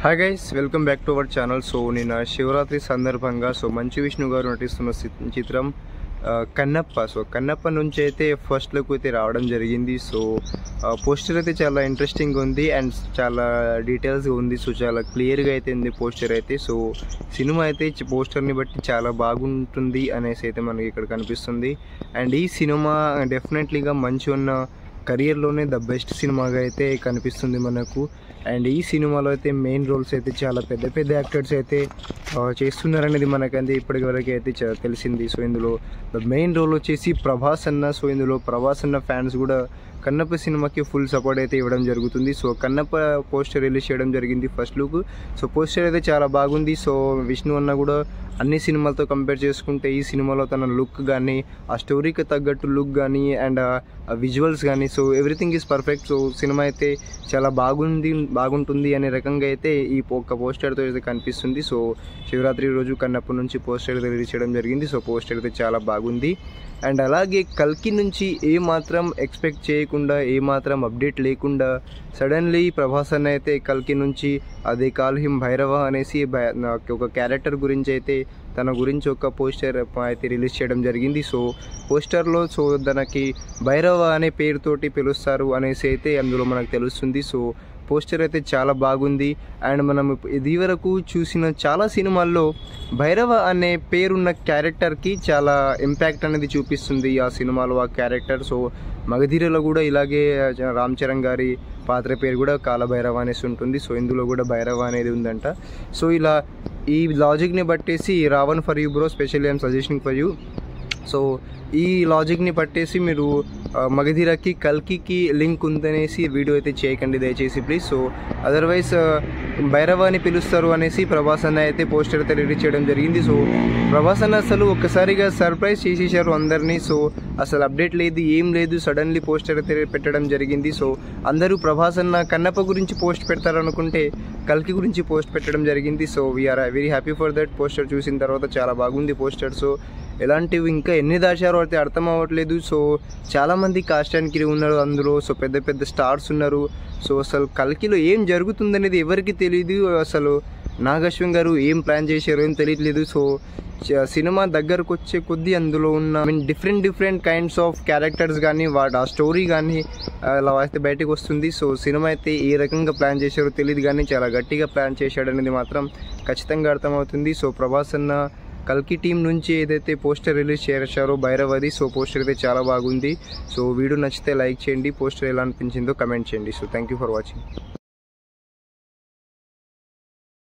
Hi guys, welcome back to our channel. So నిన్న శివరాత్రి సందర్భంగా మంచు విష్ణు గారు నటిస్తున్న చిత్రం కన్నప్ప. సో కన్నప్ప నుంచి అయితే ఫస్ట్ లుక్ అయితే రావడం జరిగింది. సో పోస్టర్ అయితే చాలా ఇంట్రెస్టింగ్ ఉంది అండ్ చాలా డీటెయిల్స్గా ఉంది. సో చాలా క్లియర్గా అయితే ఉంది పోస్టర్ అయితే. సో సినిమా అయితే పోస్టర్ని బట్టి చాలా బాగుంటుంది అనేసి అయితే మనకి ఇక్కడ కనిపిస్తుంది. అండ్ ఈ సినిమా డెఫినెట్లీగా మంచి ఉన్న కెరియర్లోనే ద బెస్ట్ సినిమాగా అయితే కనిపిస్తుంది మనకు. అండ్ ఈ సినిమాలో అయితే మెయిన్ రోల్స్ అయితే చాలా పెద్ద పెద్ద యాక్టర్స్ అయితే చేస్తున్నారనేది మనకంటే ఇప్పటి వరకు అయితే తెలిసింది. సో ఇందులో ద మెయిన్ రోల్ వచ్చేసి ప్రభాస్ అన్న. సో ఇందులో ప్రభాస్ అన్న ఫ్యాన్స్ కూడా కన్నప్ప సినిమాకి ఫుల్ సపోర్ట్ అయితే ఇవ్వడం జరుగుతుంది. సో కన్నప్ప పోస్టర్ రిలీజ్ చేయడం జరిగింది ఫస్ట్ లుక్. సో పోస్టర్ అయితే చాలా బాగుంది. సో విష్ణు అన్న కూడా అన్ని సినిమాలతో కంపేర్ చేసుకుంటే ఈ సినిమాలో తన లుక్ కానీ, ఆ స్టోరీకి తగ్గట్టు లుక్ కానీ అండ్ విజువల్స్ కానీ, so everything is perfect. So cinema అయితే చాలా బాగుంటుంది అనే రకంగా అయితే ఈ ఒక్క పోస్టర్తో అయితే కనిపిస్తుంది. సో శివరాత్రి రోజు కన్నప్ప నుంచి పోస్టర్ రిలీజ్ చేయడం జరిగింది. సో పోస్టర్ అయితే చాలా బాగుంది. అండ్ అలాగే కల్కి నుంచి ఏమాత్రం ఎక్స్పెక్ట్ చేయకుండా, ఏమాత్రం అప్డేట్ లేకుండా సడన్లీ ప్రభాస్ అన్న అయితే కల్కి నుంచి అదే కాల్ హిమ్ భైరవ అనేసి ఒక క్యారెక్టర్ గురించి అయితే తన గురించి ఒక పోస్టర్ అయితే రిలీజ్ చేయడం జరిగింది. సో పోస్టర్లో తనకి భైరవ అనే పేరుతోటి పిలుస్తారు అనేసి అయితే అందులో మనకు తెలుస్తుంది. సో పోస్టర్ అయితే చాలా బాగుంది. అండ్ మనం ఇది వరకు చూసిన చాలా సినిమాల్లో భైరవ అనే పేరున్న క్యారెక్టర్కి చాలా ఇంపాక్ట్ అనేది చూపిస్తుంది ఆ సినిమాలో ఆ క్యారెక్టర్. సో మగధీరలో కూడా ఇలాగే రామ్ చరణ్ గారి పాత్ర పేరు కూడా కాలభైరవ అనేసి ఉంటుంది. సో ఇందులో కూడా భైరవ అనేది ఉందంట. సో ఇలా ఈ లాజిక్ని బట్టేసి Ravan for you bro, specially I'm suggestioning for you. So ఈ లాజిక్ని పట్టేసి మీరు మగధీరకి కల్కికి లింక్ ఉందనేసి వీడియో అయితే చేయకండి దయచేసి ప్లీజ్. సో అదర్వైజ్ భైరవ అని పిలుస్తారు అనేసి ప్రభాస్ అన్న అయితే పోస్టర్ అయితే రిలీజ్ చేయడం జరిగింది. సో ప్రభాస్ అన్న అసలు ఒక్కసారిగా సర్ప్రైజ్ చేసేసారు అందరినీ. సో అసలు అప్డేట్ లేదు, ఏం లేదు, సడన్లీ పోస్టర్ అయితే పెట్టడం జరిగింది. సో అందరూ ప్రభాస్ అన్న కన్నప్ప గురించి పోస్ట్ పెడతారనుకుంటే కల్కి గురించి పోస్ట్ పెట్టడం జరిగింది. So we are very happy for that. Poster చూసిన తర్వాత చాలా బాగుంది పోస్టర్. సో ఎలాంటివి ఇంకా ఎన్ని దాచారో అయితే అర్థం అవ్వట్లేదు. సో చాలామంది కాస్ట్ అండ్ క్రూ ఉన్నారు అందులో. సో పెద్ద పెద్ద స్టార్స్ ఉన్నారు. సో అసలు కల్కిలో ఏం జరుగుతుందనేది ఎవరికి తెలియదు. అసలు నాగశ్విన్ గారు ఏం ప్లాన్ చేశారో ఏం తెలియట్లేదు. సో సినిమా దగ్గరకు వచ్చే కొద్దీ అందులో ఉన్న డిఫరెంట్ కైండ్స్ ఆఫ్ క్యారెక్టర్స్ కానీ ఆ స్టోరీ కానీ అలా అయితే బయటకు వస్తుంది. సో సినిమా అయితే ఏ రకంగా ప్లాన్ చేశారో తెలియదు కానీ చాలా గట్టిగా ప్లాన్ చేశాడనేది మాత్రం ఖచ్చితంగా అర్థమవుతుంది. సో ప్రభాస్ అన్న కల్కి టీం నుంచి ఏదైతే పోస్టర్ రిలీజ్ చేశారో భైరవది, సో పోస్టర్ అయితే చాలా బాగుంది. సో వీడియో నచ్చితే లైక్ చేయండి, పోస్టర్ ఎలా అనిపించిందో కమెంట్ చేయండి. So thank you for watching.